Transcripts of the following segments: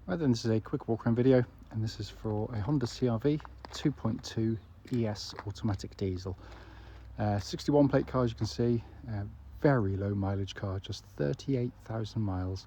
Right then, this is a quick walk around video, and this is for a Honda CR-V 2.2 ES automatic diesel. 61 plate car, as you can see, very low mileage car, just 38,000 miles.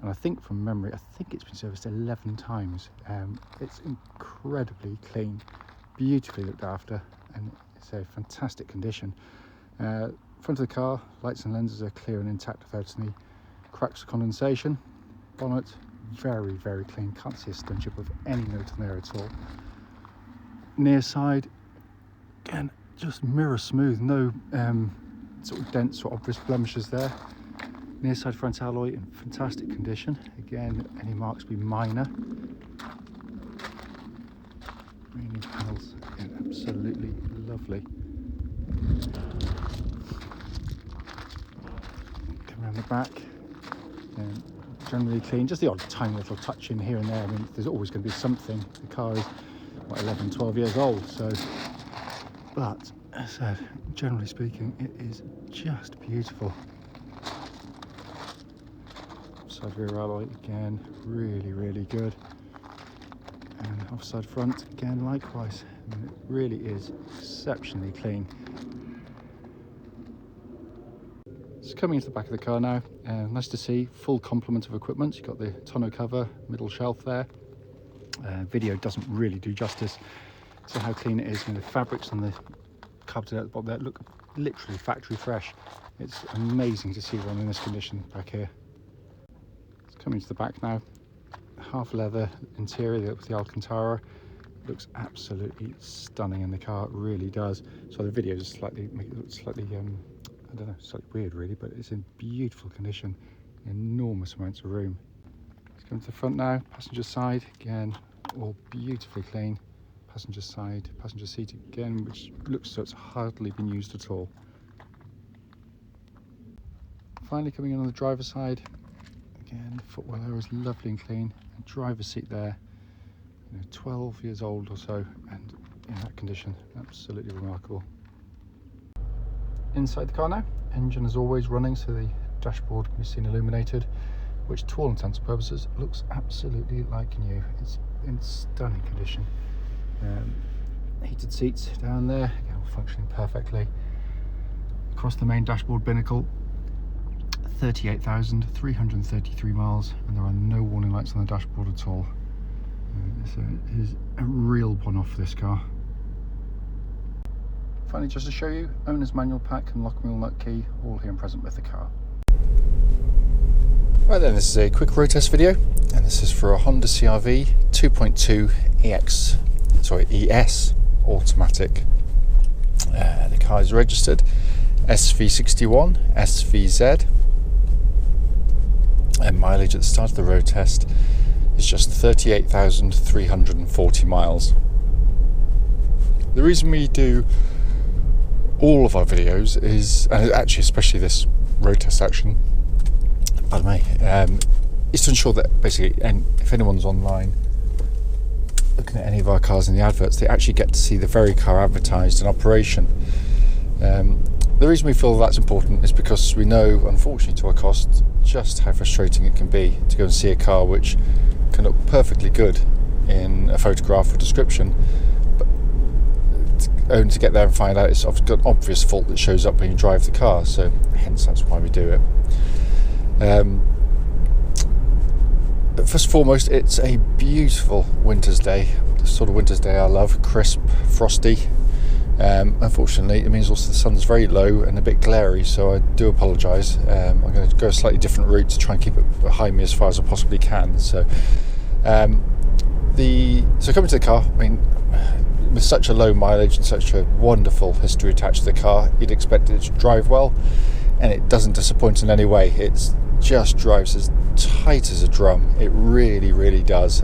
And I think from memory, I think it's been serviced 11 times. It's incredibly clean, beautifully looked after, and it's a fantastic condition. Front of the car, lights and lenses are clear and intact without any cracks or condensation. Bonnet, very clean, can't see a stun chip of any note on there at all. Near side, again, just mirror smooth, no sort of dents or obvious blemishes there. Near side front alloy in fantastic condition, again, any marks be minor. Remaining panels, again, absolutely lovely. Come around the back, generally clean, just the odd tiny little touch in here and there. I mean, there's always going to be something. The car is, what, 11, 12 years old, so, but as I said, generally speaking, it is just beautiful. Side rear alloy, again, really good. And offside front, again, likewise. I mean, it really is exceptionally clean. So coming into the back of the car now, nice to see full complement of equipment. You've got the tonneau cover, middle shelf there. Video doesn't really do justice to how clean it is. I mean, the fabrics and the carpeted at the bottom there look literally factory fresh. It's amazing to see one in this condition back here. It's coming to the back now. Half leather interior with the Alcantara. Looks absolutely stunning in the car, it really does. So the video is slightly, make it look slightly I don't know, slightly weird really, but it's in beautiful condition, enormous amounts of room. Let's come to the front now, passenger side, again, all beautifully clean. Passenger side, passenger seat again, which looks so it's hardly been used at all. Finally coming in on the driver's side, again, footwell there is lovely and clean. And driver's seat there, 12 years old or so, and in that condition, absolutely remarkable. Inside the car now, engine is always running, so the dashboard can be seen illuminated, which to all intents and purposes looks absolutely like new. It's in stunning condition. Heated seats down there, again, all functioning perfectly. Across the main dashboard binnacle, 38,333 miles, and there are no warning lights on the dashboard at all. So it is a real one-off for this car. Finally, just to show you, owner's manual pack and lock wheel nut key, all here and present with the car. Right then, this is a quick road test video, and this is for a Honda CR-V 2.2 ES automatic. The car is registered SV61SVZ, and mileage at the start of the road test is just 38,340 miles. The reason we do all of our videos is, and actually especially this road test action, pardon me, is to ensure that basically, and if anyone's online looking at any of our cars in the adverts, they actually get to see the very car advertised in operation. The reason we feel that's important is because we know, unfortunately to our cost, just how frustrating it can be to go and see a car which can look perfectly good in a photograph or description, but only to get there and find out it's got an obvious fault that shows up when you drive the car. So hence that's why we do it. But first and foremost, it's a beautiful winter's day, the sort of winter's day I love, crisp, frosty. Unfortunately, it means also the sun's very low and a bit glary, so I do apologise. I'm going to go a slightly different route to try and keep it behind me as far as I possibly can. So, coming to the car, I mean, with such a low mileage and such a wonderful history attached to the car, you'd expect it to drive well, and it doesn't disappoint in any way. It just drives as tight as a drum. It really does.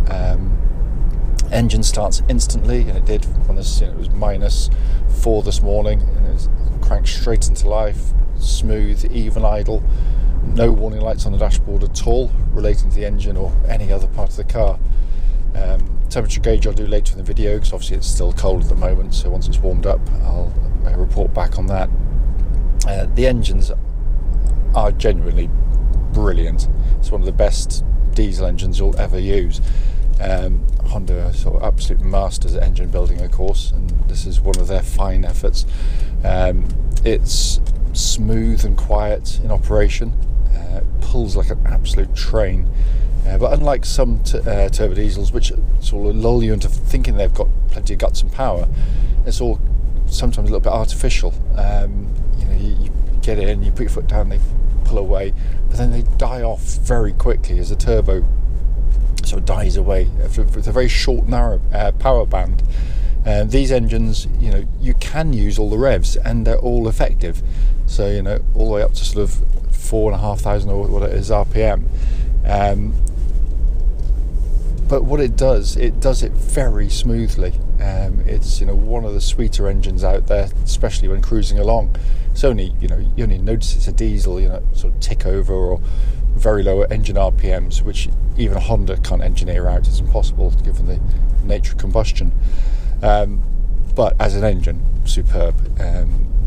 Engine starts instantly, and it did on this. It was -4 this morning, and it cranked straight into life. Smooth, even idle. No warning lights on the dashboard at all relating to the engine or any other part of the car. Temperature gauge I'll do later in the video, because obviously it's still cold at the moment, so once it's warmed up I'll report back on that. The engines are genuinely brilliant. It's one of the best diesel engines you'll ever use. Honda are sort of absolute masters at engine building, of course, and this is one of their fine efforts. It's smooth and quiet in operation, pulls like an absolute train, but unlike some turbo diesels, which sort of lull you into thinking they've got plenty of guts and power, it's all sometimes a little bit artificial. You get in, you put your foot down, they pull away, but then they die off very quickly as the turbo sort of dies away with a very short, narrow power band. These engines, you can use all the revs and they're all effective. So, all the way up to sort of 4,500 or what it is RPM. But what it does it very smoothly. It's one of the sweeter engines out there, especially when cruising along. It's only you only notice it's a diesel, sort of tick over or very low engine RPMs, which even a Honda can't engineer out. It's impossible given the nature of combustion. But as an engine, superb.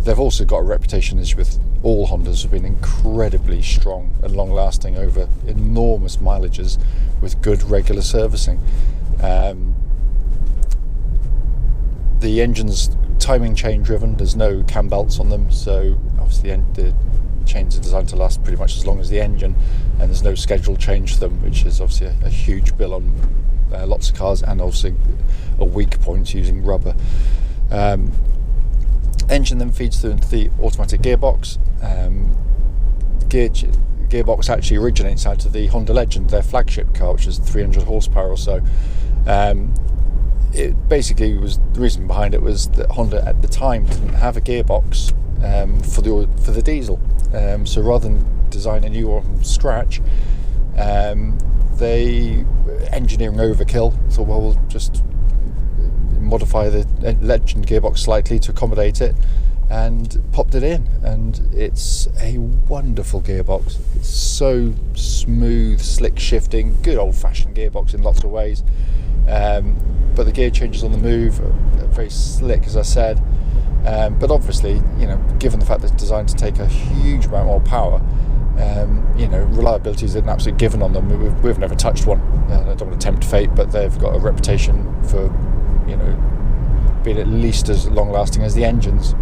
They've also got a reputation, as with all Hondas, have been incredibly strong and long-lasting over enormous mileages with good regular servicing. The engine's timing chain driven. There's no cam belts on them, so obviously the chains are designed to last pretty much as long as the engine, and there's no schedule change to them, which is obviously a huge bill on lots of cars, and also a weak point using rubber. Engine then feeds through into the automatic gearbox. Gearbox actually originates out of the Honda Legend, their flagship car, which is 300 horsepower or so. It basically was, the reason behind it was that Honda at the time didn't have a gearbox for the diesel. So rather than design a new one from scratch, they, engineering overkill, thought, well, we'll just modify the Legend gearbox slightly to accommodate it, and popped it in, and it's a wonderful gearbox. It's so smooth, slick shifting, good old-fashioned gearbox in lots of ways. But the gear changes on the move are very slick, as I said. But obviously, given the fact that it's designed to take a huge amount more power, reliability is an absolute given on them. We've never touched one. I don't want to tempt fate, but they've got a reputation for, being at least as long-lasting as the engines.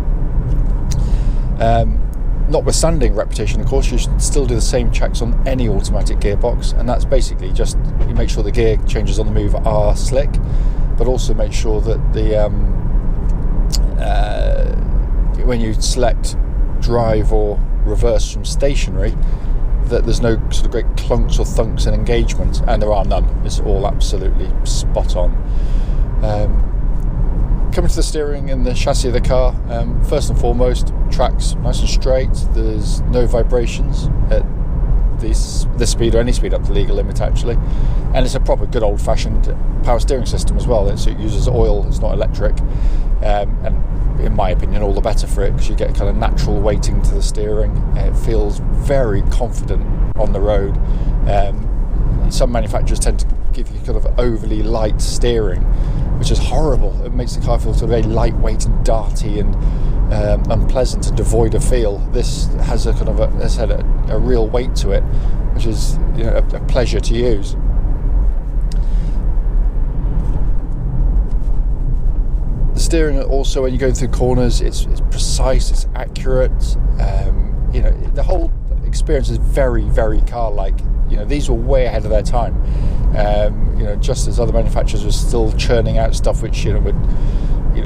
Notwithstanding reputation, of course, you should still do the same checks on any automatic gearbox, and that's basically just you make sure the gear changes on the move are slick, but also make sure that the when you select drive or reverse from stationary, that there's no sort of great clunks or thunks in engagement, and there are none. It's all absolutely spot on. Coming to the steering and the chassis of the car, first and foremost, track's nice and straight. There's no vibrations at this speed or any speed up to legal limit, actually, and it's a proper good old-fashioned power steering system as well. So it uses oil, it's not electric, and in my opinion all the better for it, because you get kind of natural weighting to the steering. It feels very confident on the road. Some manufacturers tend to give you kind of overly light steering, which is horrible. It makes the car feel sort of very lightweight and darty and unpleasant and devoid of feel. This has a kind of a real weight to it, which is a pleasure to use. The steering also, when you're going through corners, it's precise, it's accurate. The whole experience is very, very car-like. These were way ahead of their time. Just as other manufacturers were still churning out stuff which would,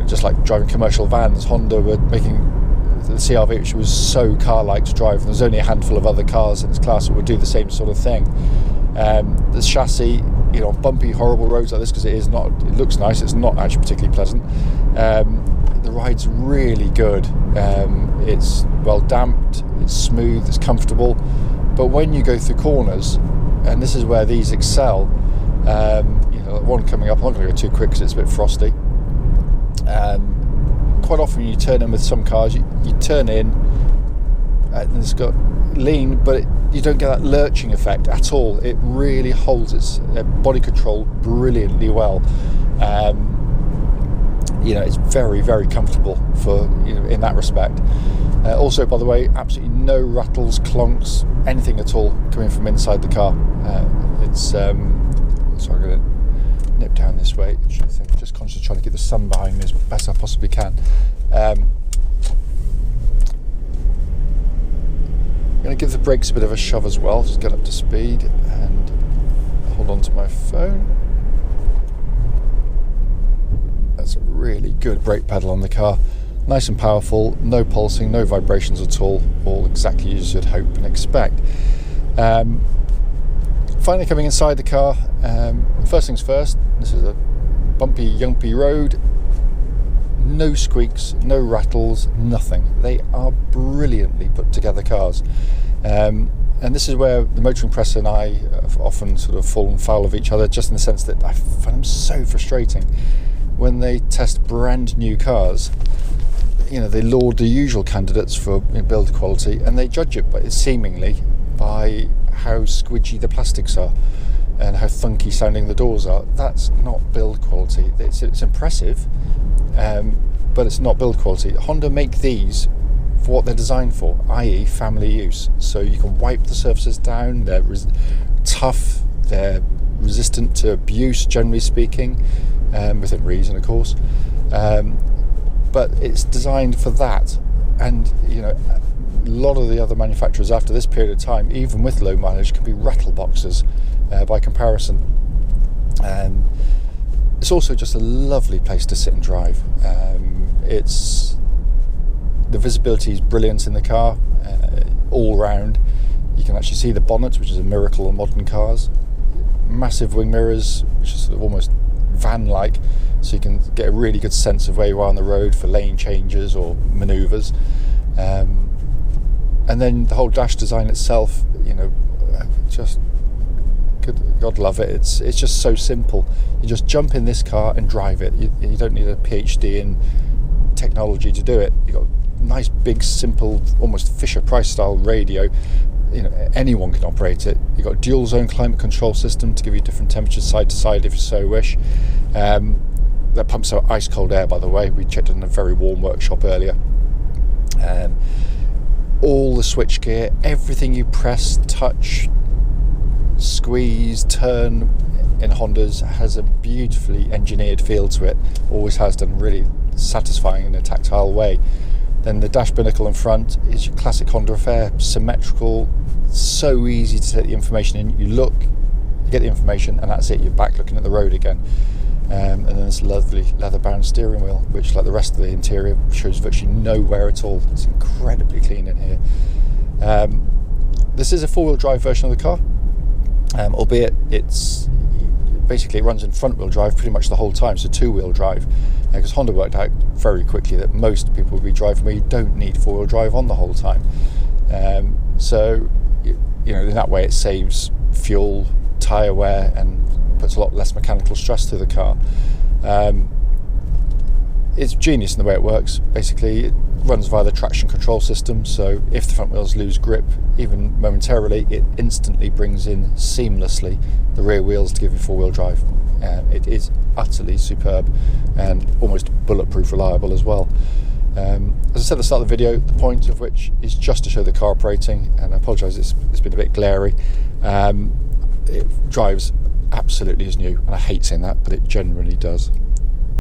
just like driving commercial vans, Honda were making the CR-V, which was so car-like to drive, and there's only a handful of other cars in its class that would do the same sort of thing. The chassis, on bumpy, horrible roads like this, because it looks nice, it's not actually particularly pleasant. The ride's really good. It's well damped, it's smooth, it's comfortable. But when you go through corners, and this is where these excel, one coming up, I'm not going to go too quick because it's a bit frosty. Quite often when you turn in with some cars, you turn in, and it's got lean, but you don't get that lurching effect at all. It really holds its body control brilliantly well. It's very, very comfortable for in that respect. Also, by the way, absolutely no rattles, clunks, anything at all coming from inside the car. So I'm going to nip down this way. Just conscious of trying to get the sun behind me as best I possibly can. I'm going to give the brakes a bit of a shove as well, just get up to speed and hold on to my phone. That's a really good brake pedal on the car. Nice and powerful, no pulsing, no vibrations at all exactly as you'd hope and expect. Finally coming inside the car, first things first, this is a bumpy, yumpy road. No squeaks, no rattles, nothing. They are brilliantly put together cars. And this is where the motoring press and I have often sort of fallen foul of each other, just in the sense that I find them so frustrating. When they test brand new cars, they laud the usual candidates for build quality, and they judge it seemingly by how squidgy the plastics are and how thunky sounding the doors are. That's not build quality. It's impressive, but it's not build quality. Honda make these for what they're designed for, i.e. family use. So you can wipe the surfaces down, they're tough, they're resistant to abuse, generally speaking, within reason, of course. But it's designed for that. And, a lot of the other manufacturers after this period of time, even with low mileage, can be rattle boxes by comparison. It's also just a lovely place to sit and drive. The visibility is brilliant in the car, all round. You can actually see the bonnet, which is a miracle on modern cars. Massive wing mirrors, which is sort of almost van-like, so you can get a really good sense of where you are on the road for lane changes or manoeuvres. And then the whole dash design itself, just God love it. It's just so simple. You just jump in this car and drive it. You don't need a PhD in technology to do it. You've got a nice, big, simple, almost Fisher-Price style radio. Anyone can operate it. You've got a dual zone climate control system to give you different temperatures side to side if you so wish. That pumps out ice cold air, by the way. We checked it in a very warm workshop earlier. All the switch gear, everything you press, touch, squeeze, turn in Hondas has a beautifully engineered feel to it. Always has done, really satisfying in a tactile way. Then the dash binnacle in front is your classic Honda affair, symmetrical, so easy to take the information in. You look, you get the information, and that's it. You're back looking at the road again. And then this lovely leather-bound steering wheel, which, like the rest of the interior, shows virtually no wear at all. It's incredibly clean in here. This is a four-wheel drive version of the car, albeit it runs in front-wheel drive pretty much the whole time, so two-wheel drive. Because Honda worked out very quickly that most people will be driving where you don't need four-wheel drive on the whole time. So in that way it saves fuel, tyre wear, and puts a lot less mechanical stress through the car. It's genius in the way it works. Basically, it runs via the traction control system, so if the front wheels lose grip, even momentarily, it instantly brings in seamlessly the rear wheels to give you four-wheel drive. It is utterly superb and almost bulletproof reliable as well. As I said at the start of the video, the point of which is just to show the car operating, and I apologise, it's been a bit glary. It drives absolutely as new, and I hate saying that, but it genuinely does.